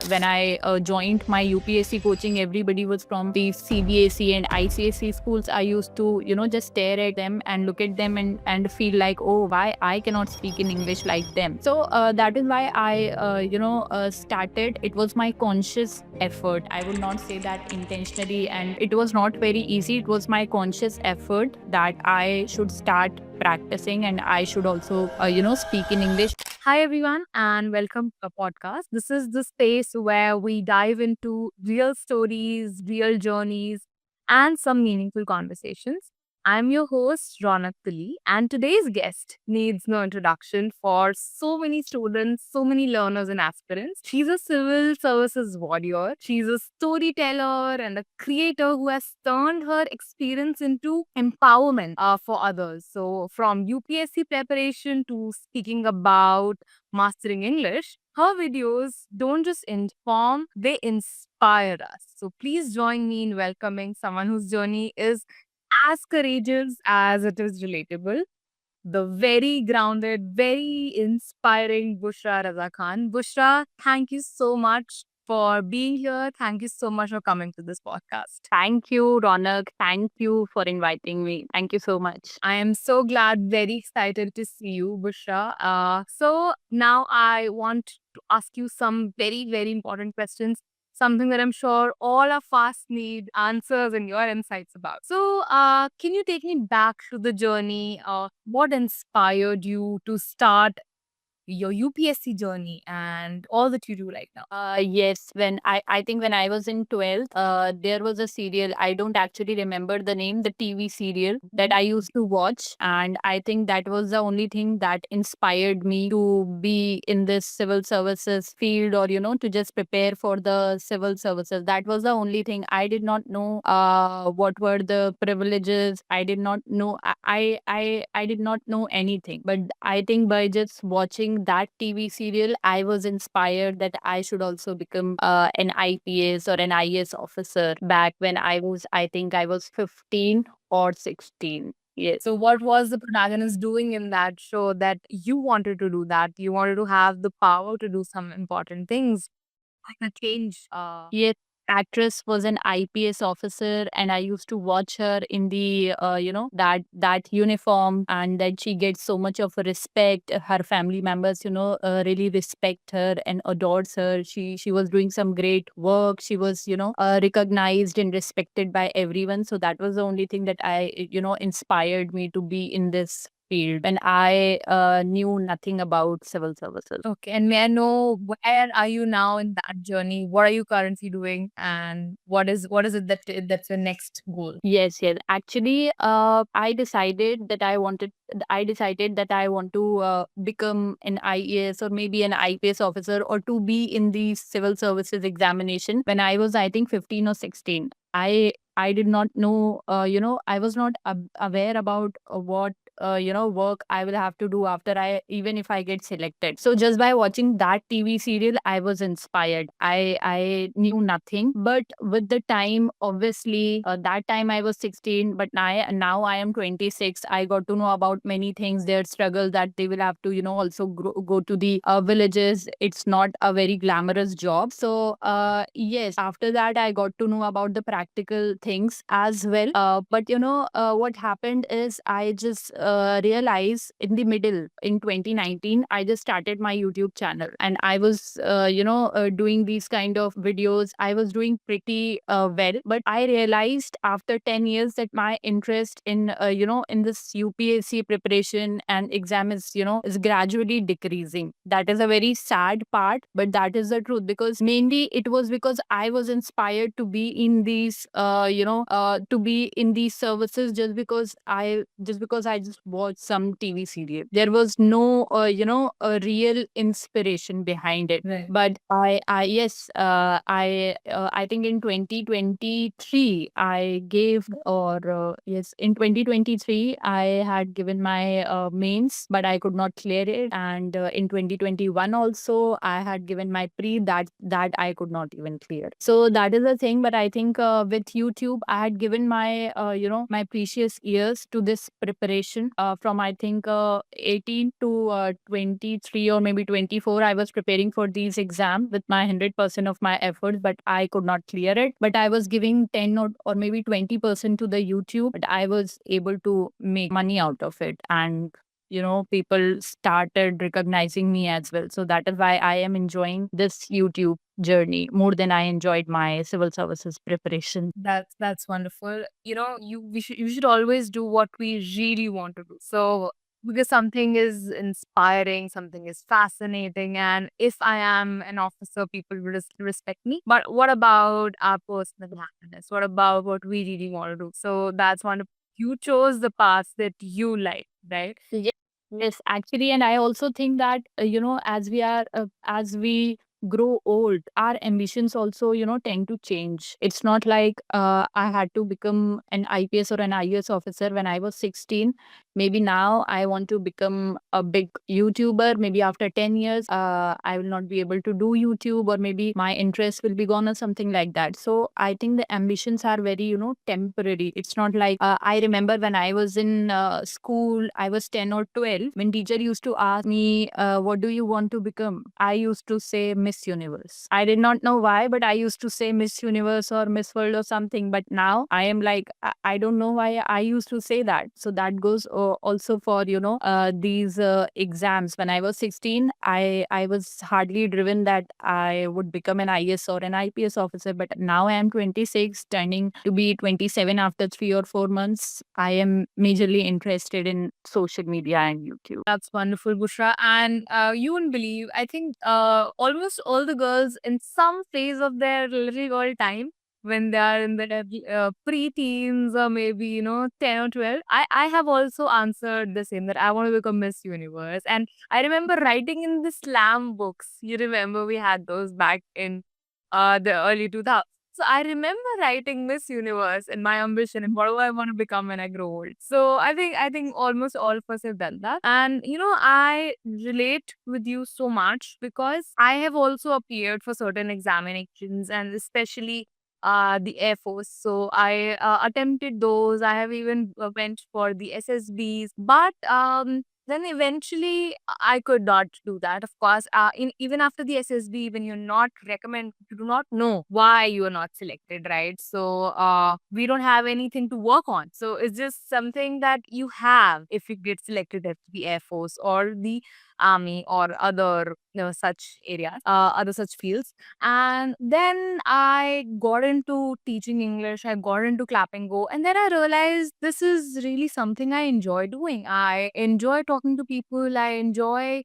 when I joined my UPSC coaching, everybody was from the CBSE and ICSE schools. I used to, just stare at them and look at them and feel like, oh, why I cannot speak in English like them. So that is why I, started. It was my conscious effort. I would not say that intentionally, and it was not very easy. It was my conscious effort that I should start practicing and I should also, speak in English. Hi, everyone, and welcome to the podcast. This is the space where we dive into real stories, real journeys, and some meaningful conversations. I'm your host, Ronak Tuli, and today's guest needs no introduction for so many students, so many learners and aspirants. She's a civil services warrior. She's a storyteller and a creator who has turned her experience into empowerment for others. So, from UPSC preparation to speaking about mastering English, her videos don't just inform, they inspire us. So, please join me in welcoming someone whose journey is as courageous as it is relatable. The very grounded, very inspiring Bushra Raza Khan. Bushra, thank you so much for being here. Thank you so much for coming to this podcast. Thank you, Ronak. Thank you for inviting me. Thank you so much. I am so glad, very excited to see you, Bushra. So now I want to ask you some very, very important questions, something that I'm sure all of us need answers and your insights about. So, can you take me back to the journey? What inspired you to start your UPSC journey and all that you do right now? Yes, when I think when I was in 12th, there was a serial. I don't actually remember the name, the TV serial that I used to watch. And I think that was the only thing that inspired me to be in this civil services field, or, to just prepare for the civil services. That was the only thing. I did not know what were the privileges. I did not know. I did not know anything. But I think by just watching that TV serial, I was inspired that I should also become an IPS or an IAS officer back when I think I was 15 or 16. Yes. So, what was the protagonist doing in that show that you wanted to do that? You wanted to have the power to do some important things, like a change. Yes, actress was an IPS officer, and I used to watch her in the that uniform, and that she gets so much of a respect. Her family members, really respect her and adores her. She was doing some great work. She was, recognized and respected by everyone. So that was the only thing that inspired me to be in this field when I knew nothing about civil services. Okay, and may I know where are you now in that journey? What are you currently doing, and what is it that's your next goal? Yes, yes. Actually, I decided that I want to become an IAS or maybe an IPS officer, or to be in the civil services examination when I was, I think, 15 or 16. I did not know, I was not aware about what work I will have to do after even if I get selected. So just by watching that TV serial, I was inspired. I knew nothing, but with the time, obviously, that time I was 16, but now I am 26. I got to know about many things, their struggle that they will have to, also go to the villages. It's not a very glamorous job. So yes, after that I got to know about the practical things as well. But what happened is I just realized in the middle in 2019, I just started my YouTube channel, and I was, doing these kind of videos. I was doing pretty well, but I realized after 10 years that my interest in, in this UPSC preparation and exam is, is gradually decreasing. That is a very sad part, but that is the truth, because mainly it was because I was inspired to be in these, to be in these services just because I just watched some TV serial. There was no, a real inspiration behind it. Right. But I think in 2023, I gave, or yes, in 2023, I had given my mains, but I could not clear it. And in 2021 also, I had given my pre that I could not even clear. So that is the thing. But I think with YouTube, I had given my, my precious years to this preparation, 16, from I think 18 to 23 or maybe 24, I was preparing for these exams with my 100% of my efforts, but I could not clear it. But I was giving 10 or maybe 20% to the YouTube, but I was able to make money out of it. And people started recognizing me as well. So that is why I am enjoying this YouTube journey more than I enjoyed my civil services preparation. That's wonderful. You should always do what we really want to do. So because something is inspiring, something is fascinating, and if I am an officer, people will respect me. But what about our personal happiness? What about what we really want to do? So that's wonderful. You chose the path that you like, right? Yes, yes, actually, and I also think that as we grow old, our ambitions also tend to change. It's not like I had to become an IPS or an IAS officer when I was 16. Maybe now I want to become a big YouTuber. Maybe after 10 years, I will not be able to do YouTube, or maybe my interest will be gone or something like that. So I think the ambitions are very temporary. It's not like I remember when I was in school, I was 10 or 12. When teacher used to ask me, what do you want to become? I used to say Miss Universe. I did not know why, but I used to say Miss Universe or Miss World or something. But now I am like, I don't know why I used to say that. So that goes also for, these exams. When I was 16, I was hardly driven that I would become an IS or an IPS officer. But now I am 26, turning to be 27 after 3 or 4 months. I am majorly interested in social media and YouTube. That's wonderful, Bushra. And you wouldn't believe, I think almost all the girls in some phase of their little girl time, when they are in their pre-teens or maybe, 10 or 12, I have also answered the same, that I want to become Miss Universe. And I remember writing in the slam books. You remember we had those back in the early 2000s. So I remember writing Miss Universe and my ambition and what do I want to become when I grow old. So I think almost all of us have done that. And I relate with you so much because I have also appeared for certain examinations, and especially the Air Force. So I attempted those. I have even went for the SSBs, but then eventually I could not do that. Of course, even after the SSB, when you do not know why you are not selected, right? So we don't have anything to work on. So it's just something that you have if you get selected at the Air Force or the Army or other such areas, other such fields. And then I got into teaching English, I got into Clap and Go, and then I realized this is really something I enjoy doing. I enjoy talking to people, I enjoy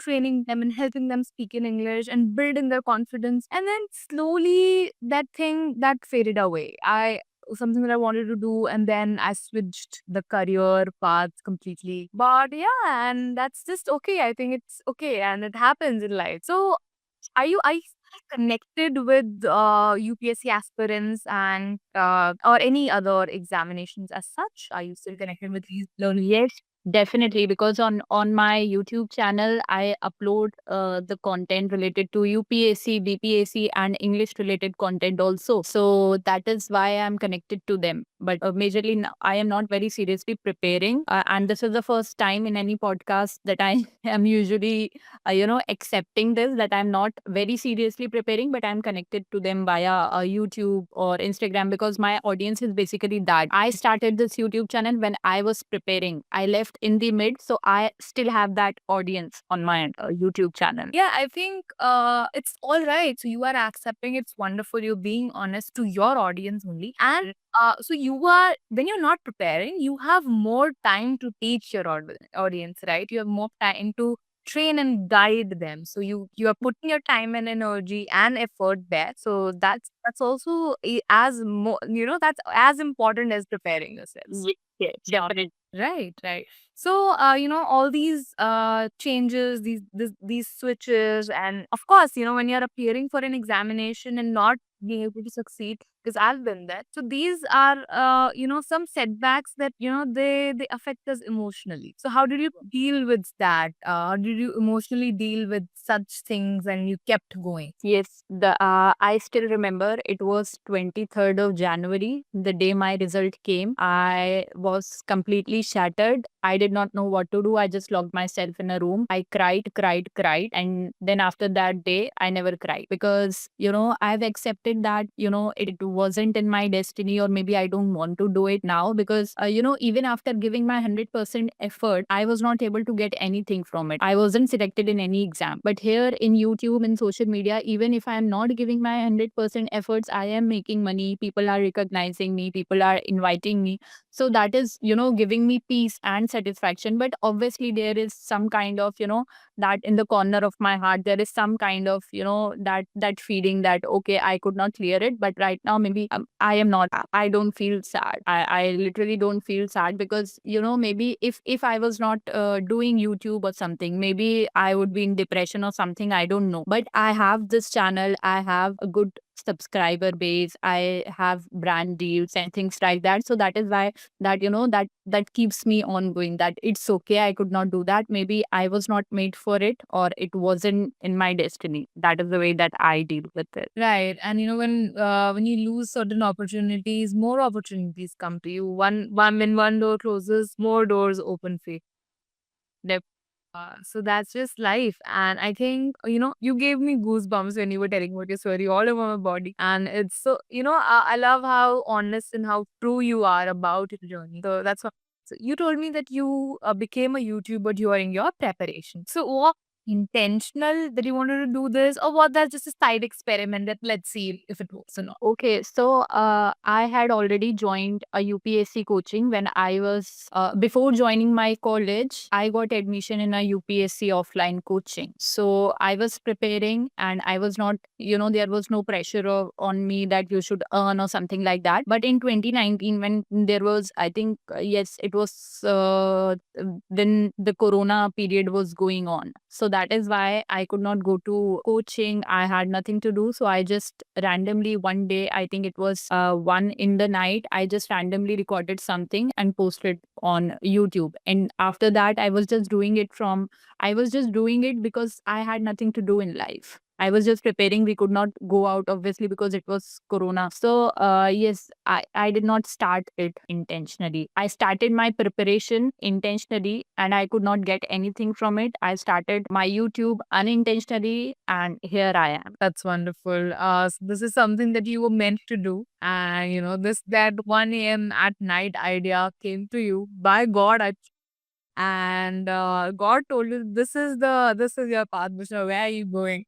training them and helping them speak in English and building their confidence. And then slowly that thing that faded away. I something that I wanted to do, and then I switched the career path completely. But yeah, and that's just okay. I think it's okay, and it happens in life. So are you still connected with UPSC aspirants and or any other examinations as such? Are you still connected with these learners? Yes, definitely. Because on my YouTube channel, I upload the content related to UPSC, BPSC, and English related content also. So that is why I'm connected to them. But majorly, I am not very seriously preparing, and this is the first time in any podcast that I am usually, accepting this, that I'm not very seriously preparing, but I'm connected to them via YouTube or Instagram, because my audience is basically that. I started this YouTube channel when I was preparing. I left in the mid, so I still have that audience on my YouTube channel. Yeah, I think it's all right. So you are accepting, it's wonderful. You're being honest to your audience only. And so you are, when you're not preparing, you have more time to teach your audience, right? You have more time to train and guide them. So you are putting your time and energy and effort there. So that's also that's as important as preparing yourselves. Yes, definitely. Right, right. So, all these changes, these switches, and of course, when you're appearing for an examination and not being able to succeed, because I've been there. So these are, some setbacks that they affect us emotionally. So how did you deal with that? How did you emotionally deal with such things, and you kept going? Yes, the I still remember it was 23rd of January, the day my result came. I was completely shattered. I did not know what to do. I just locked myself in a room. I cried, cried, cried. And then after that day, I never cried because, I've accepted that, it wasn't in my destiny, or maybe I don't want to do it now because, even after giving my 100% effort, I was not able to get anything from it. I wasn't selected in any exam. But here in YouTube and social media, even if I am not giving my 100% efforts, I am making money. People are recognizing me. People are inviting me. So that is, giving me peace and satisfaction. But obviously, there is some kind of, that in the corner of my heart, there is some kind of, that feeling that, okay, I could not clear it. But right now, maybe I am not, I don't feel sad. I literally don't feel sad because, maybe if I was not doing YouTube or something, maybe I would be in depression or something. I don't know. But I have this channel. I have a good subscriber base. I have brand deals and things like that. So that is why that that keeps me on going, that it's okay, I could not do that, maybe I was not made for it, or it wasn't in my destiny. That is the way that I deal with it. Right. And when you lose certain opportunities, more opportunities come to you. When one door closes, more doors open for you. Yep. So that's just life. And I think, you gave me goosebumps when you were telling about your story all over my body. And it's so, I love how honest and how true you are about your journey. So that's what. So you told me that you became a YouTuber during your preparation. So what intentional that you wanted to do this, or was that just a side experiment that let's see if it works or not? Okay, so I had already joined a UPSC coaching when I was before joining my college. I got admission in a UPSC offline coaching. So I was preparing, and I was not, there was no pressure on me that you should earn or something like that. But in 2019, when there was, I think, yes, it was when the Corona period was going on. So that is why I could not go to coaching. I had nothing to do. So I just randomly one day, I think it was 1 in the night, I just randomly recorded something and posted on YouTube. And after that, I was just doing it because I had nothing to do in life. I was just preparing. We could not go out, obviously, because it was Corona. So, yes, I did not start it intentionally. I started my preparation intentionally, and I could not get anything from it. I started my YouTube unintentionally, and here I am. That's wonderful. So this is something that you were meant to do, and that 1 a.m. at night idea came to you by God, and God told you this is your path, Bushra. Where are you going?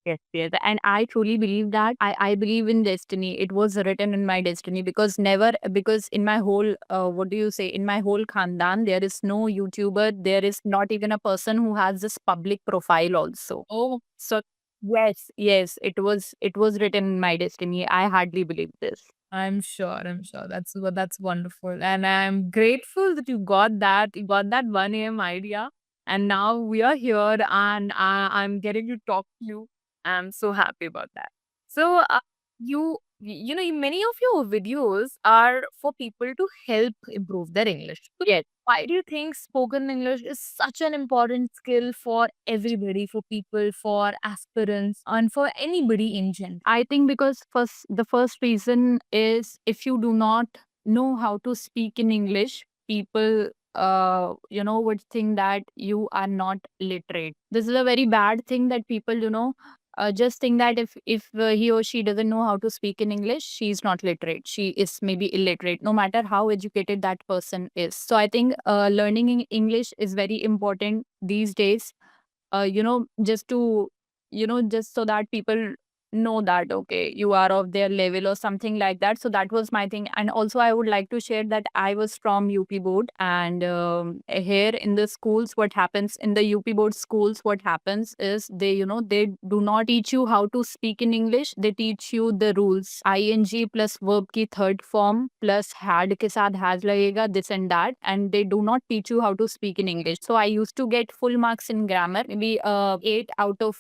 Yes, yes. And I truly believe that. I believe in destiny. It was written in my destiny because in my whole, what do you say, in my whole Khandan, there is no YouTuber. There is not even a person who has this public profile also. Oh, So yes, yes, it was written in my destiny. I hardly believe this. I'm sure. I'm sure. That's wonderful, and I'm grateful that you got that. You got that 1 a.m. idea, and now we are here, and I'm getting to talk to you. I'm so happy about that. So, many of your videos are for people to help improve their English. So Yes. why do you think spoken English is such an important skill for everybody, for people, for aspirants, and for anybody in general? I think because the first reason is, if you do not know how to speak in English, people would think that you are not literate. This is a very bad thing that people just think that if he or she doesn't know how to speak in English, she's not literate. She is maybe illiterate, no matter how educated that person is. So I think learning in English is very important these days, just to, just so that people know that, okay, you are of their level or something like that. So that was my thing. And also, I would like to share that I was from UP board, and here in the schools, what happens in the UP board schools, what happens is they do not teach you how to speak in English. They teach you the rules. ING plus verb ki third form plus had ke saath has lagega, this and that, and they do not teach you how to speak in English. So I used to get full marks in grammar, maybe 8 out of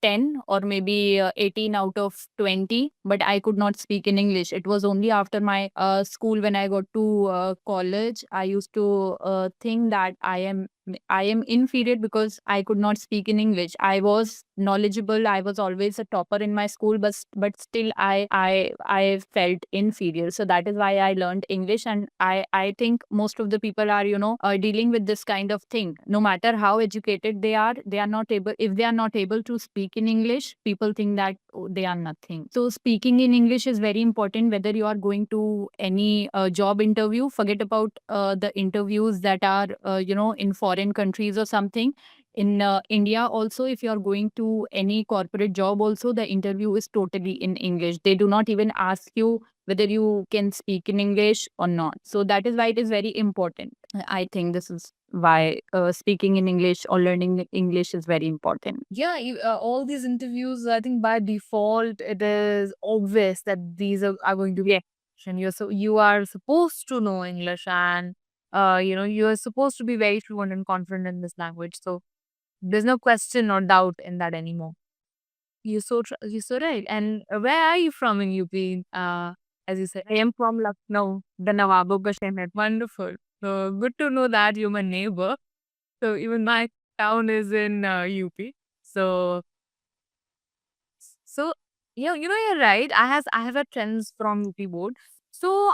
10, or maybe 18 out of 20, but I could not speak in English. It was only after my school, when I got to college, I used to think that I am I am inferior because I could not speak in English. I was knowledgeable. I was always a topper in my school, but still I felt inferior. So that is why I learned English, and I think most of the people are dealing with this kind of thing. No matter how educated they are not able. If they are not able to speak in English, people think that they are nothing. So speaking in English is very important. Whether you are going to any job interview, forget about the interviews that are in foreign countries or something. In India also, if you are going to any corporate job also, the interview is totally in English. They do not even ask you whether you can speak in English or not. So that is why it is very important. I think this is why speaking in English or learning English is very important. Yeah, all these interviews, I think by default, it is obvious that these are going to be English, and you are supposed to know English, and you are supposed to be very fluent and confident in this language. So there's no question or doubt in that anymore. You're so right. And where are you from in UP? As you said, I am from Lucknow, the Nawabo ka Sheher. Wonderful. So good to know that you're my neighbor. So even my town is in UP. So so you're right. I have a friends from UP board. So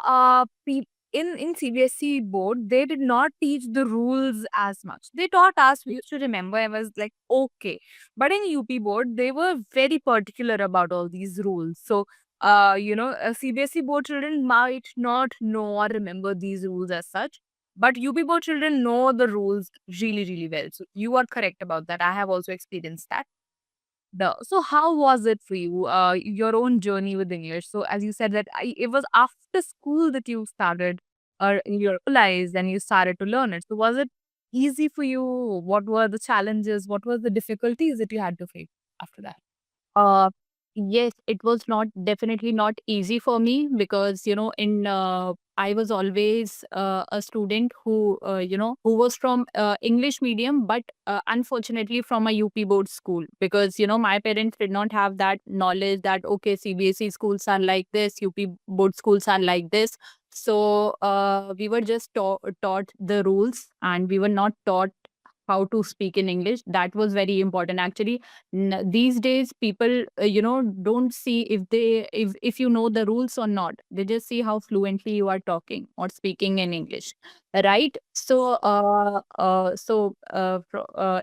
in CBSE board, they did not teach the rules as much. They taught us. We used to remember. I was like, okay, but in UP board, they were very particular about all these rules. So CBSE board children might not know or remember these rules as such. But UP board children know the rules really, really well. So you are correct about that. I have also experienced that. So how was it for you, your own journey with English? So as you said that it was after school that you started or you realized and you started to learn it. So was it easy for you? What were the challenges? What were the difficulties that you had to face after that? Uh, yes, it was not definitely not easy for me because in I was always a student who who was from English medium, but unfortunately from a UP board school because my parents did not have that knowledge that okay, CBSE schools are like this, UP board schools are like this. So we were just taught the rules, and we were not taught how to speak in English. That was very important actually. These days people don't see if you know the rules or not. They just see how fluently you are talking or speaking in English, right? So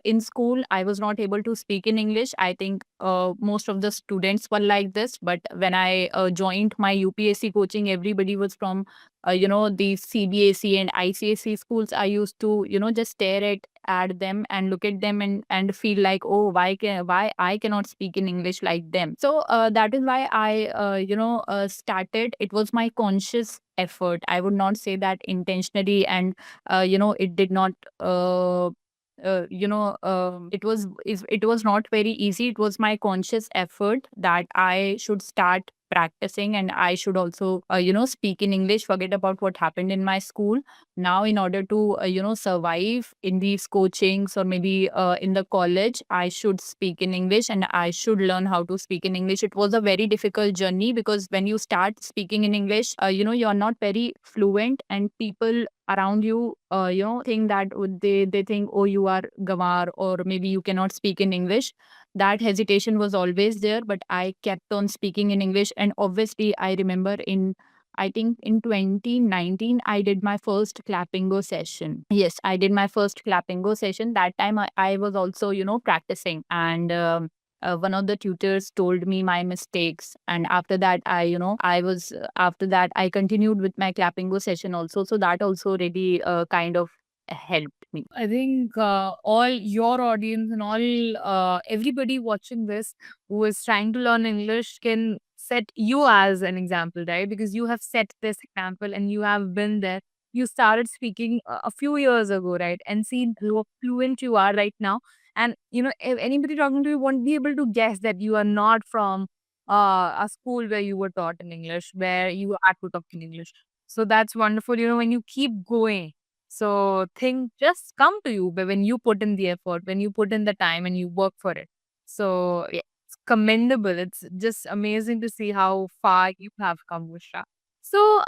in school I was not able to speak in English. I think most of the students were like this, but when I joined my UPSC coaching, everybody was from the CBSE and ICSE schools. I used to just stare at them and look at them and feel like, oh, why I cannot speak in English like them. So that is why I started. It was my conscious effort. I would not say that intentionally, and it did not it was not very easy. It was my conscious effort that I should start practicing, and I should also speak in English. Forget about what happened in my school. Now in order to survive in these coachings or maybe in the college, I should speak in English and I should learn how to speak in English. It was a very difficult journey because when you start speaking in English, you're not very fluent, and people around you think that they think, oh, you are gawar, or maybe you cannot speak in English. That hesitation was always there, but I kept on speaking in English. And obviously I remember I think in 2019, I did my first Clappingo session. Yes, I did my first Clappingo session. That time I was also, practicing. And one of the tutors told me my mistakes. And after that, after that, I continued with my Clappingo session also. So that also really kind of helped me. I think all your audience and all everybody watching this who is trying to learn English can set you as an example, right? Because you have set this example and you have been there. You started speaking a few years ago, right? And see how fluent you are right now. And if anybody talking to you won't be able to guess that you are not from a school where you were taught in English, where you had to talk in English. So that's wonderful. When you keep going, so things just come to you but when you put in the effort, when you put in the time and you work for it. So yeah, it's commendable. It's just amazing to see how far you have come, Bushra. So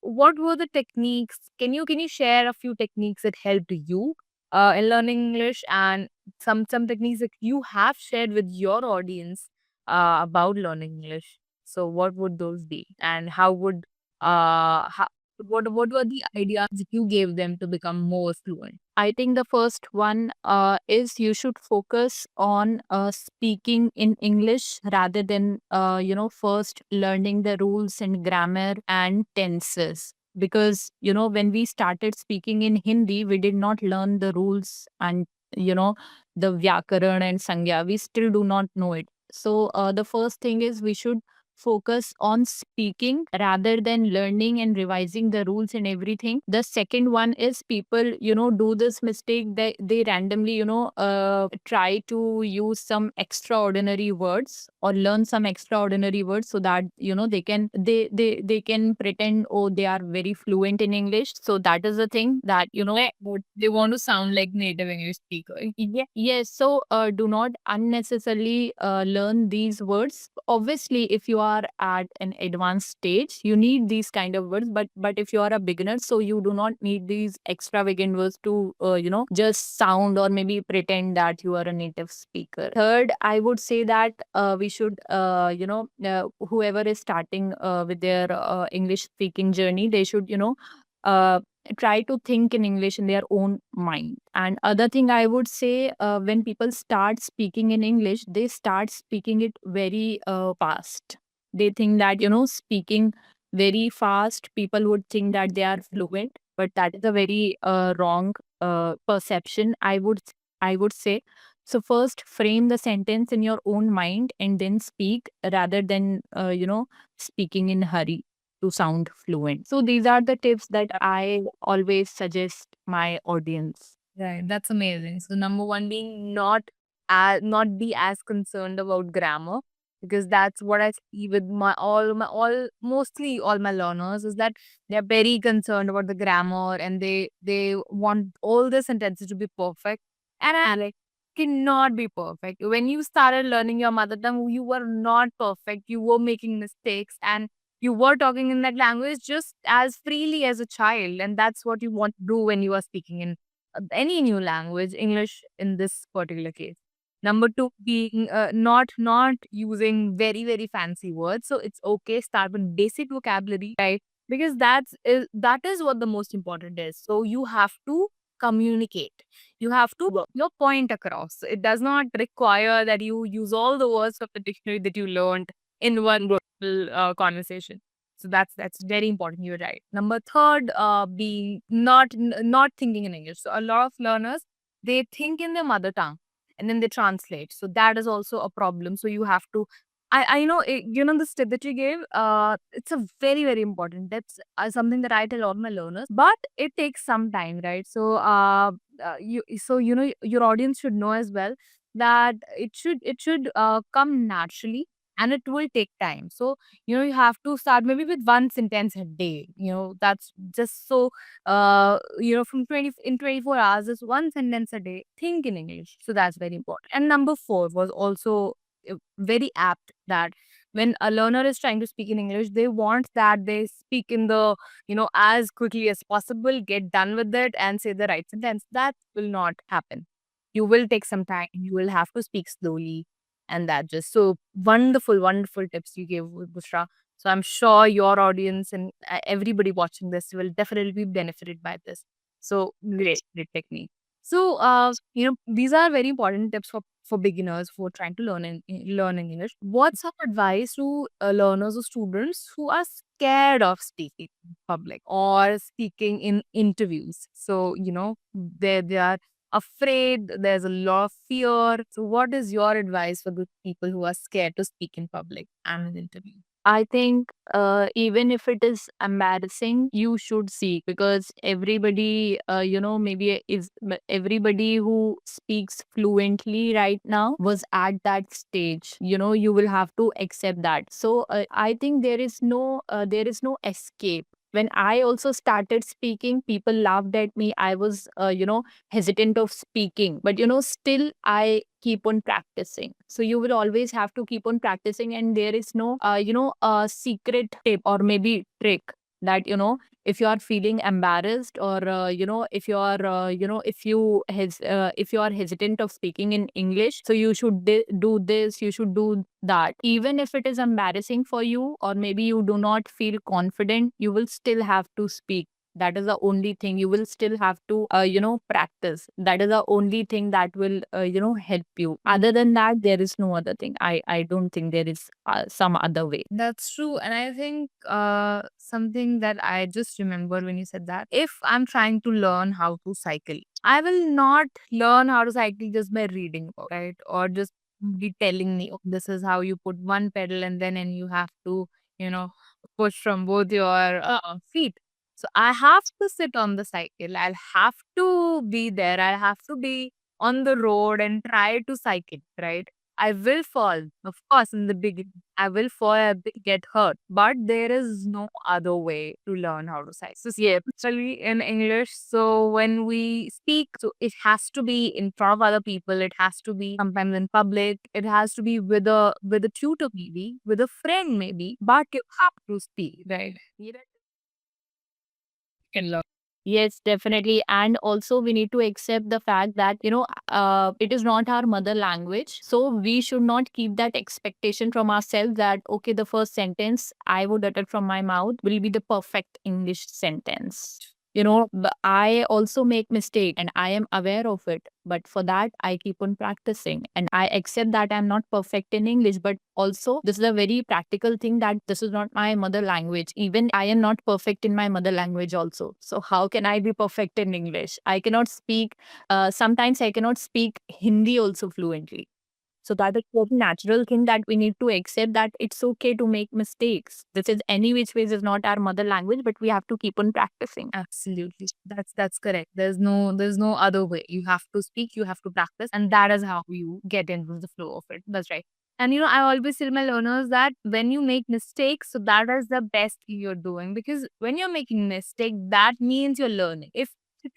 what were the techniques? Can you share a few techniques that helped you in learning English, and some techniques that you have shared with your audience about learning English. So what would those be, and how, what were the ideas that you gave them to become more fluent? I think the first one is you should focus on speaking in English rather than, first learning the rules and grammar and tenses. Because, when we started speaking in Hindi, we did not learn the rules and, the Vyakaran and Sangya. We still do not know it. So, the first thing is we should focus on speaking rather than learning and revising the rules and everything. The second one is people, do this mistake. They randomly, try to use some extraordinary words or learn some extraordinary words so that, they can pretend, oh, they are very fluent in English. So that is the thing that, But they want to sound like native English speaker. yeah, yes. So do not unnecessarily learn these words. Obviously, if you are at an advanced stage, you need these kind of words. But if you are a beginner, so you do not need these extravagant words to just sound or maybe pretend that you are a native speaker. Third, I would say that we should whoever is starting with their English speaking journey, they should uh, try to think in English in their own mind. And other thing I would say, when people start speaking in English, they start speaking it very fast. They think that, speaking very fast, people would think that they are fluent, but that is a very wrong perception, I would say. So first frame the sentence in your own mind and then speak rather than, speaking in hurry to sound fluent. So these are the tips that I always suggest my audience. Right, that's amazing. So number one being not be as concerned about grammar, because that's what I see with my all mostly all my learners is that they're very concerned about the grammar, and they want all the sentences to be perfect. And I like cannot be perfect. When you started learning your mother tongue, you were not perfect. You were making mistakes, and you were talking in that language just as freely as a child, and that's what you want to do when you are speaking in any new language, English in this particular case. Number two, being not using very fancy words. So it's okay. Start with basic vocabulary, right? Because that is what the most important is. So you have to communicate. You have to get your point across. It does not require that you use all the words of the dictionary that you learned in one conversation. So that's very important. You're right. Number third, be not thinking in English. So a lot of learners, they think in their mother tongue and then they translate. So that is also a problem. So you have to. I know the step that you gave. It's a very important. That's something that I tell all my learners. But it takes some time, right? So your audience should know as well that it should come naturally, and it will take time. So you have to start maybe with one sentence a day. That's just so from 24 hours is one sentence a day. Think in English. So that's very important. And number four was also very apt, that when a learner is trying to speak in English, they want that they speak in the as quickly as possible, get done with it and say the right sentence. That will not happen. You will take some time. You will have to speak slowly, and that just so wonderful tips you gave, Bushra. So I'm sure your audience and everybody watching this will definitely be benefited by this. So great technique. So these are very important tips for beginners who are trying to learn English. What's your advice to learners or students who are scared of speaking in public or speaking in interviews? So they are afraid, there's a lot of fear. So, what is your advice for the people who are scared to speak in public and in interview? I think even if it is embarrassing, you should seek, because everybody, maybe everybody who speaks fluently right now was at that stage. You will have to accept that. So I think there is no escape. When I also started speaking, people laughed at me. I was, hesitant of speaking, but still I keep on practicing. So you will always have to keep on practicing, and there is no secret tip or maybe trick that, if you are feeling embarrassed, or if you are if you are hesitant of speaking in English, so you should do this, you should do that. Even if it is embarrassing for you, or maybe you do not feel confident, you will still have to speak. That is the only thing. You will still have to practice. That is the only thing that will help you. Other than that, there is no other thing. I don't think there is some other way. That's true. And I think something that I just remembered when you said that, if I'm trying to learn how to cycle, I will not learn how to cycle just by reading, right? Or just be telling me, "Oh, this is how you put one pedal and you have to, you know, push from both your feet." So I have to sit on the cycle. I'll have to be there. I'll have to be on the road and try to cycle, right? I will fall, of course, in the beginning. I will fall, get hurt, but there is no other way to learn how to cycle. So, yeah, especially in English. So, when we speak, so it has to be in front of other people. It has to be sometimes in public. It has to be with a tutor, maybe with a friend, maybe. But you have to speak, right? You can learn. Yes, definitely. And also, we need to accept the fact that, it is not our mother language. So, we should not keep that expectation from ourselves that, okay, the first sentence I would utter from my mouth will be the perfect English sentence. I also make mistake and I am aware of it. But for that, I keep on practicing and I accept that I'm not perfect in English. But also, this is a very practical thing that this is not my mother language. Even I am not perfect in my mother language also. So how can I be perfect in English? I cannot speak. Sometimes I cannot speak Hindi also fluently. So that is a natural thing that we need to accept that it's okay to make mistakes. This is any which ways is not our mother language, but we have to keep on practicing. Absolutely. That's correct. There's no other way. You have to speak, you have to practice, and that is how you get into the flow of it. That's right. And I always tell my learners that when you make mistakes, so that is the best you're doing, because when you're making mistake, that means you're learning. If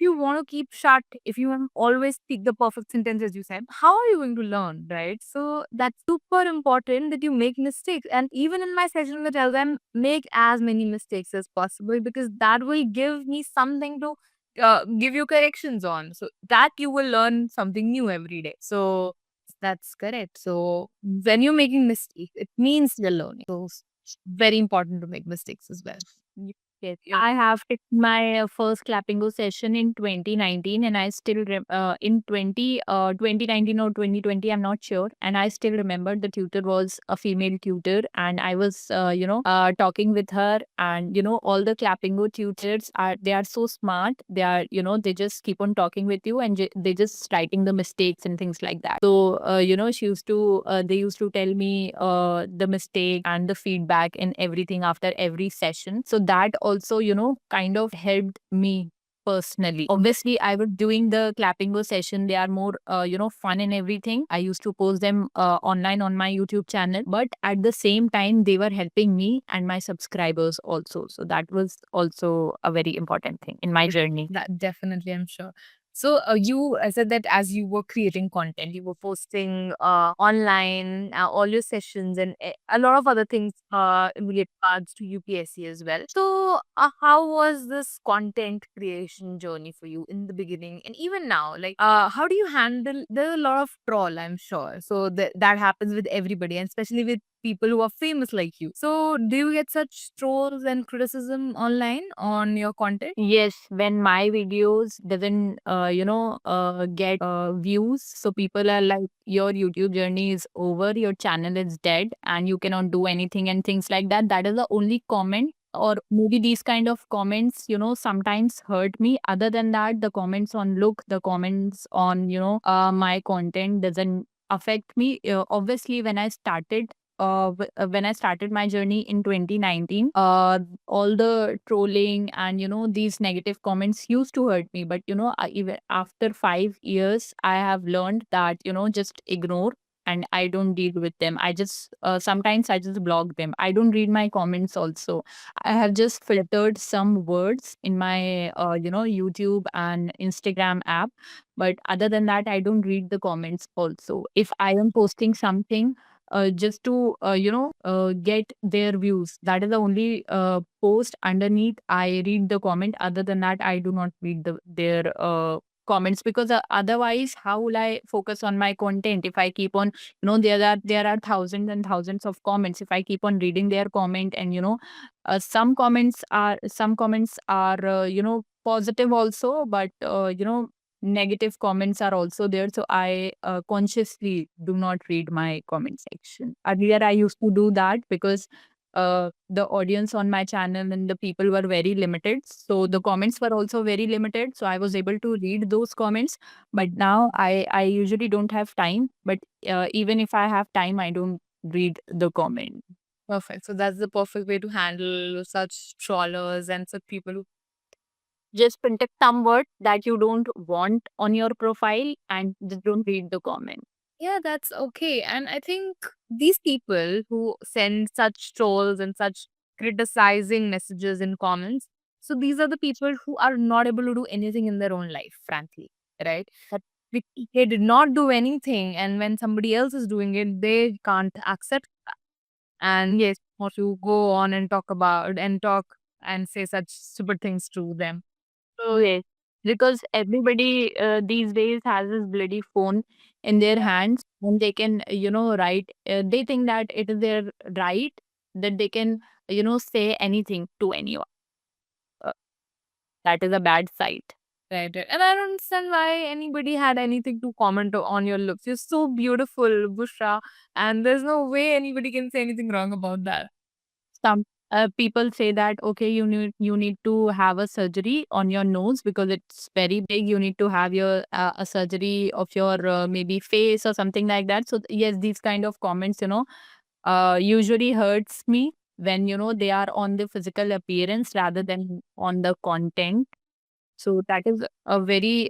you want to keep shut, if you want to always speak the perfect sentence as you said, how are you going to learn, right? So that's super important that you make mistakes. And even in my session, I tell them make as many mistakes as possible, because that will give me something to give you corrections on. So that you will learn something new every day. So that's correct. So when you're making mistakes, it means you're learning. So it's very important to make mistakes as well. Yes, I have taken my first Clappingo session in 2019, and I still in 2019 or 2020, I'm not sure. And I still remember the tutor was a female tutor, and I was talking with her. And all the Clappingo tutors are so smart. They are they just keep on talking with you, and they just writing the mistakes and things like that. So they used to tell me the mistake and the feedback and everything after every session. So that also kind of helped me personally. Obviously, I was doing the Clappingo session. They are more fun and everything. I used to post them online on my YouTube channel, but at the same time they were helping me and my subscribers also. So that was also a very important thing in my journey. That definitely, I'm sure. So you said that as you were creating content, you were posting online all your sessions and a lot of other things in regards to UPSC as well. So how was this content creation journey for you in the beginning and even now? Like, how do you handle? There's a lot of troll, I'm sure. So that happens with everybody, and especially with people who are famous like you. So, do you get such trolls and criticism online on your content? Yes, when my videos doesn't get views, so people are like, your YouTube journey is over, your channel is dead, and you cannot do anything and things like that. That is the only comment. Or maybe these kind of comments, sometimes hurt me. Other than that, the comments on look, the comments on my content doesn't affect me. Obviously, when I started my journey in 2019, all the trolling and these negative comments used to hurt me. But even after 5 years, I have learned that just ignore. And I don't deal with them. I just sometimes I just block them. I don't read my comments also. I have just filtered some words in my YouTube and Instagram app. But other than that, I don't read the comments also. If I am posting something just to get their views. That is the only post underneath I read the comment. Other than that, I do not read their comments, because otherwise how will I focus on my content if I keep on, there are thousands and thousands of comments. If I keep on reading their comment, and some comments are positive also, but negative comments are also there. So I consciously do not read my comment section. Earlier I used to do that, because the audience on my channel and the people were very limited, so the comments were also very limited, so I was able to read those comments. But now I usually don't have time, but even if I have time, I don't read the comment. Perfect. So that's the perfect way to handle such trawlers and such people who. Just protect some words that you don't want on your profile, and just don't read the comment. Yeah, that's okay. And I think these people who send such trolls and such criticizing messages in comments, so these are the people who are not able to do anything in their own life, frankly, right? That they did not do anything, and when somebody else is doing it, they can't accept that. And yes, want to go on and talk and say such stupid things to them. So yes, because everybody these days has this bloody phone in their hands, and they can, write. They think that it is their right, that they can, say anything to anyone. Uh, that is a bad sight. Right, right. And I don't understand why anybody had anything to comment on your looks. You're so beautiful, Bushra, and there's no way anybody can say anything wrong about that. Some people say that, okay, you need to have a surgery on your nose because it's very big. You need to have your a surgery of your maybe face or something like that. So yes, these kind of comments, usually hurts me when they are on the physical appearance rather than on the content. So that is a very,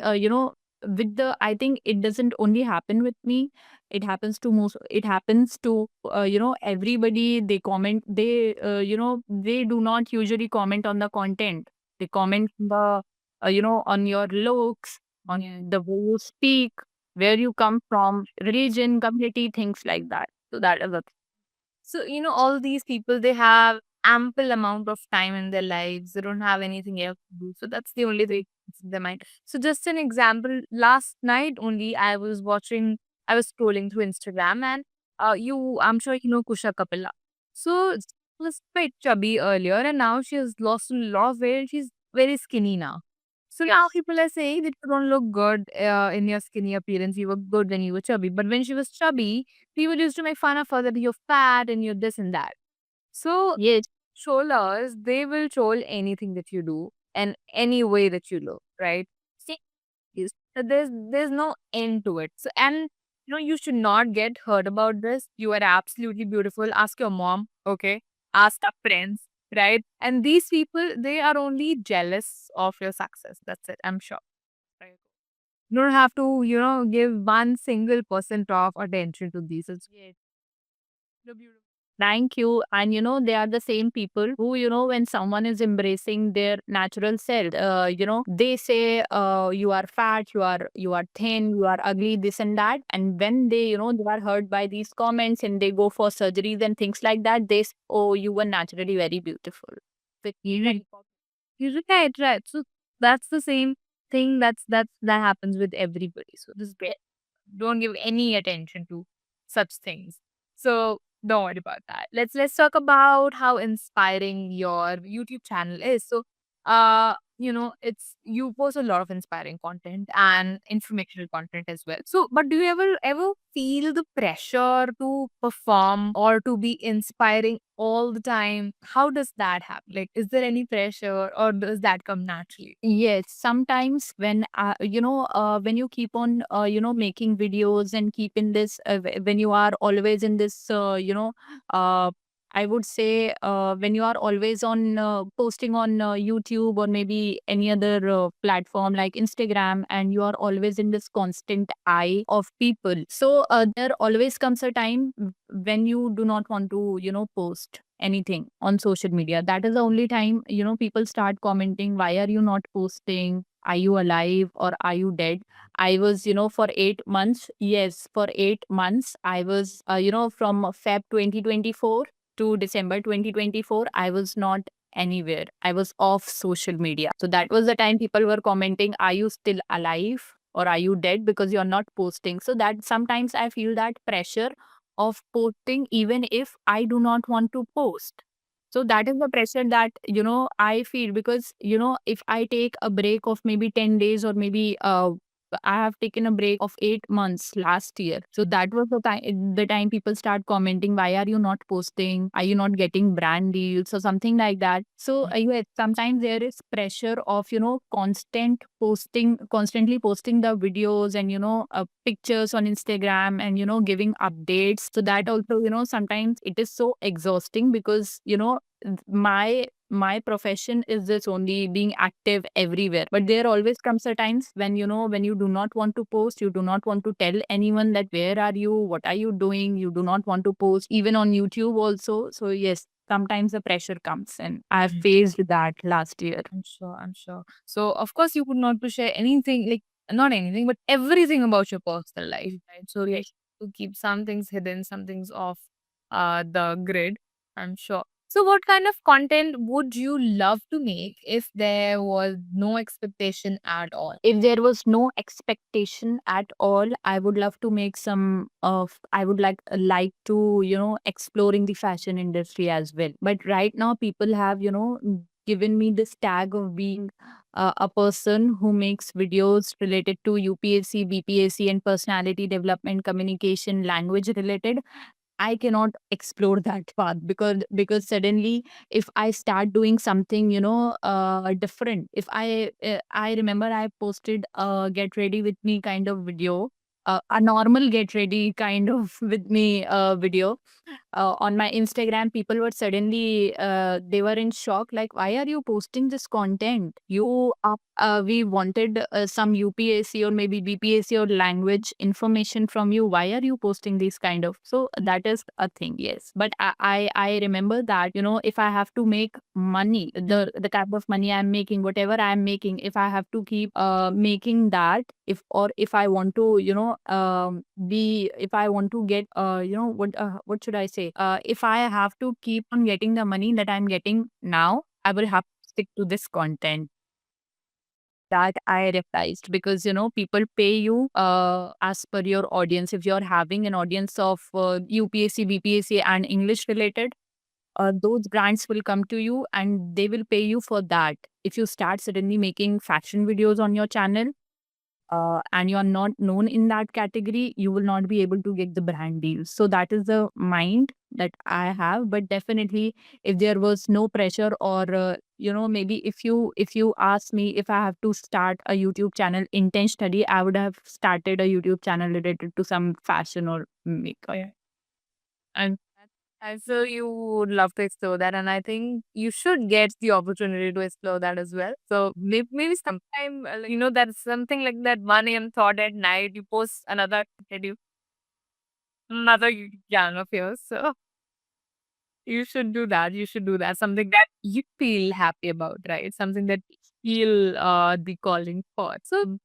with the, I think it doesn't only happen with me. It happens to, everybody. They comment, they do not usually comment on the content. They comment on your looks, on the way you speak, where you come from, religion, community, things like that. So that is a So, all these people, they have ample amount of time in their lives. They don't have anything else to do. So that's the only thing in their mind. So just an example, last night only I was scrolling through Instagram and I'm sure you know Kusha Kapila. So she was quite chubby earlier and now she has lost a lot of weight and she's very skinny now. So now people are saying that you don't look good in your skinny appearance. You were good when you were chubby. But when she was chubby, people used to make fun of her that you're fat and you're this and that. So yes. trollers, they will troll anything that you do and any way that you look, right? See, so there's no end to it. So and you should not get hurt about this. You are absolutely beautiful. Ask your mom, okay? Ask our friends, right? And these people, they are only jealous of your success. That's it. I'm sure. Right. You don't have to, give 1 single % of attention to these. It's Yes. the beautiful. Thank you. And they are the same people who, when someone is embracing their natural self, they say, you are fat, you are thin, you are ugly, this and that. And when they are hurt by these comments and they go for surgeries and things like that, they say, oh, you were naturally very beautiful. Right. You're right, right. So that's the same thing that happens with everybody. So this is great. Don't give any attention to such things. So don't worry about that. Let's talk about how inspiring your YouTube channel is. So it's you post a lot of inspiring content and informational content as well. So but do you ever feel the pressure to perform or to be inspiring all the time? How does that happen? Like is there any pressure or does that come naturally? Yes, sometimes when you keep on making videos and keep in this when you are always in this uh, I would say when you are always on posting on YouTube or maybe any other platform like Instagram, and you are always in this constant eye of people. So there always comes a time when you do not want to post anything on social media. That is the only time people start commenting, why are you not posting? are you alive or are you dead? I was, for 8 months. Yes, for 8 months, I was, from Feb 2024 to December 2024, I was not anywhere. I was off social media. So that was the time people were commenting, are you still alive or are you dead because you're not posting? So that sometimes I feel that pressure of posting even if I do not want to post. So that is the pressure that, I feel because, if I take a break of maybe 10 days or maybe I have taken a break of 8 months last year. So that was the time people start commenting, why are you not posting? Are you not getting brand deals or something like that? So yes, sometimes there is pressure of, constantly posting the videos and, pictures on Instagram and, giving updates. So that also, sometimes it is so exhausting because, my profession is this only being active everywhere, but there always comes a times when, when you do not want to post, you do not want to tell anyone that where are you, what are you doing, you do not want to post even on YouTube also. So yes, sometimes the pressure comes and I've faced that last year. I'm sure, I'm sure. So, of course, you would not to share anything, like not anything, but everything about your personal life, right? So, like to keep some things hidden, some things off the grid, I'm sure. So, what kind of content would you love to make if there was no expectation at all? If there was no expectation at all, I would love to make some of I would like to, exploring the fashion industry as well. But right now people have, given me this tag of being a person who makes videos related to UPSC, BPSC and personality development, communication, language related. I cannot explore that path because suddenly if I start doing something, different. If I remember I posted a get ready with me kind of video, a normal get ready kind of with me video on my Instagram. People were suddenly they were in shock, like, why are you posting this content? We wanted some UPSC or maybe BPSC or language information from you. Why are you posting these kind of? So that is a thing, yes. But I remember that, if I have to make money, the type of money I'm making, whatever I'm making, if I have to keep making that, if I want to, be if I want to get what should I say? If I have to keep on getting the money that I'm getting now, I will have to stick to this content that I realized because people pay you as per your audience. If you're having an audience of UPSC, BPSC, and English related, those brands will come to you and they will pay you for that. If you start suddenly making fashion videos on your channel, and you're not known in that category, you will not be able to get the brand deals. So that is the mind that I have. But definitely, if there was no pressure, or maybe if you ask me if I have to start a YouTube channel intentionally, I would have started a YouTube channel related to some fashion or makeup. Yeah. And I feel you would love to explore that, and I think you should get the opportunity to explore that as well. So maybe sometime, that's something like that 1 a.m. thought at night, you post another channel of yours. So you should do that. You should do that. Something that you feel happy about, right? Something that you feel the calling for. So,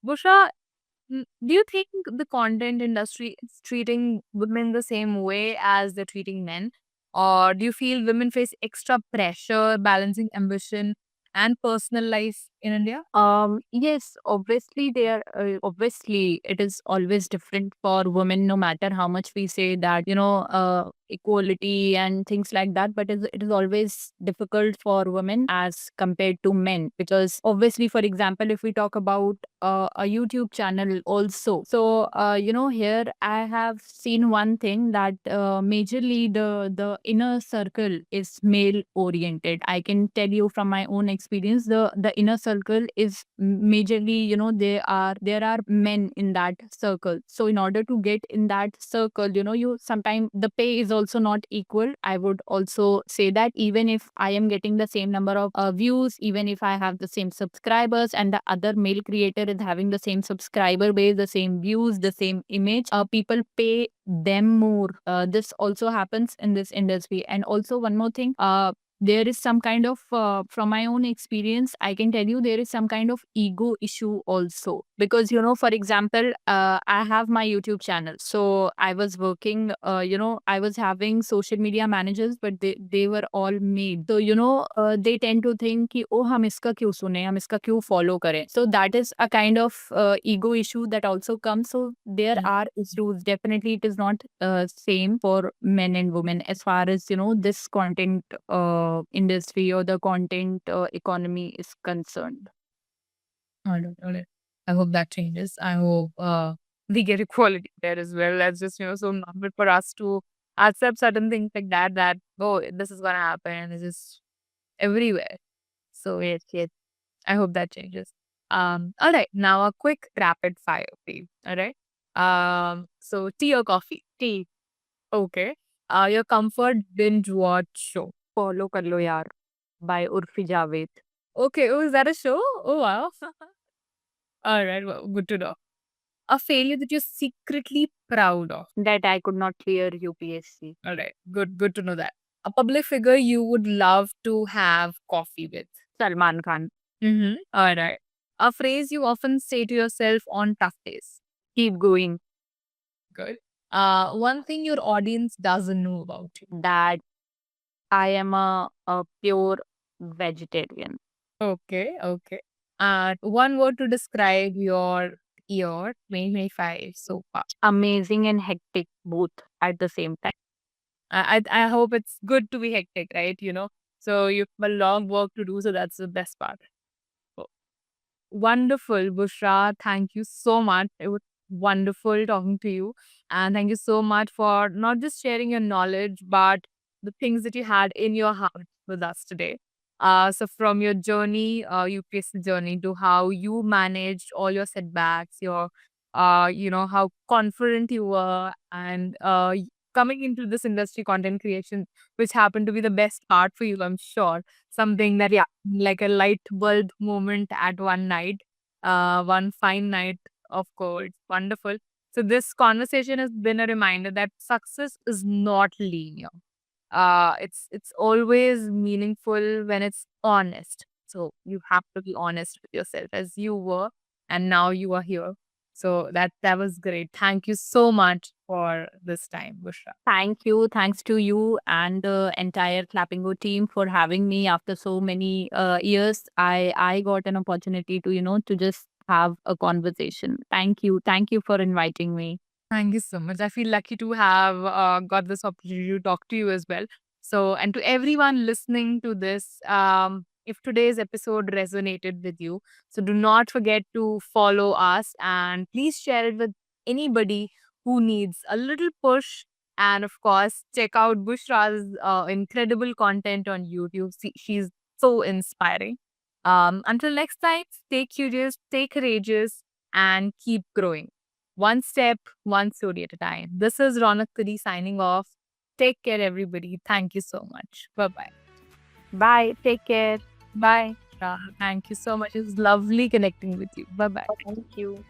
Busha, do you think the content industry is treating women the same way as they're treating men? Or do you feel women face extra pressure balancing ambition and personal life in India? Yes, obviously it is always different for women, no matter how much we say that, equality and things like that. But it is always difficult for women as compared to men, because obviously, for example, if we talk about a YouTube channel also. So, here I have seen one thing that majorly the inner circle is male oriented. I can tell you from my own experience, the inner circle is majorly, there are men in that circle. So in order to get in that circle, you sometimes the pay is also not equal. I would also say that even if I am getting the same number of views, even if I have the same subscribers and the other male creator is having the same subscriber base, the same views, the same image, people pay them more. This also happens in this industry. And also one more thing, there is some kind of from my own experience, I can tell you there is some kind of ego issue also, because for example, I have my YouTube channel, so I was working, I was having social media managers, but they were all male, so they tend to think ki, oh, hum iska kyun sune, hum iska kyun follow kare, so that is a kind of ego issue that also comes. So there are issues, definitely it is not same for men and women as far as this content industry or the content economy is concerned. All right, all right. I hope that changes. I hope we get equality there as well. That's just, so normal for us to accept certain things like that, that, oh, this is going to happen. It's just everywhere. So, yes, yes. I hope that changes. All right. Now, a quick rapid fire, please. All right. So, tea or coffee? Tea. Okay. Your comfort binge watch show. Follow kar lo yaar by Urfi Javed. Okay. Oh, is that a show? Oh, wow. All right. Well, good to know. A failure that you're secretly proud of. That I could not clear UPSC. All right. Good to know that. A public figure you would love to have coffee with. Salman Khan. Mm-hmm. All right. A phrase you often say to yourself on tough days. Keep going. Good. One thing your audience doesn't know about you. That I am a pure vegetarian. Okay, okay. One word to describe your year 2025 so far. Amazing and hectic both at the same time. I hope it's good to be hectic, right? So you have a long work to do, so that's the best part. Oh, wonderful, Bushra. Thank you so much. It was wonderful talking to you. And thank you so much for not just sharing your knowledge, but the things that you had in your heart with us today. So from your journey, UPSC journey, to how you managed all your setbacks, how confident you were, and coming into this industry, content creation, which happened to be the best part for you, I'm sure. Something that, yeah, like a light bulb moment at one night, one fine night of course. Wonderful. So this conversation has been a reminder that success is not linear. It's always meaningful when it's honest. So you have to be honest with yourself as you were, and now you are here. So that was great. Thank you so much for this time, Bushra. Thank you. Thanks to you and the entire Clappingo team for having me after so many years. I got an opportunity to, to just have a conversation. Thank you. Thank you for inviting me. Thank you so much. I feel lucky to have got this opportunity to talk to you as well. So, and to everyone listening to this, if today's episode resonated with you, so do not forget to follow us and please share it with anybody who needs a little push. And of course, check out Bushra's incredible content on YouTube. She's so inspiring. Until next time, stay curious, stay courageous, and keep growing. One step, one story at a time. This is Ronak Kudi signing off. Take care, everybody. Thank you so much. Bye bye. Bye. Take care. Bye. Thank you so much. It's lovely connecting with you. Bye bye. Thank you.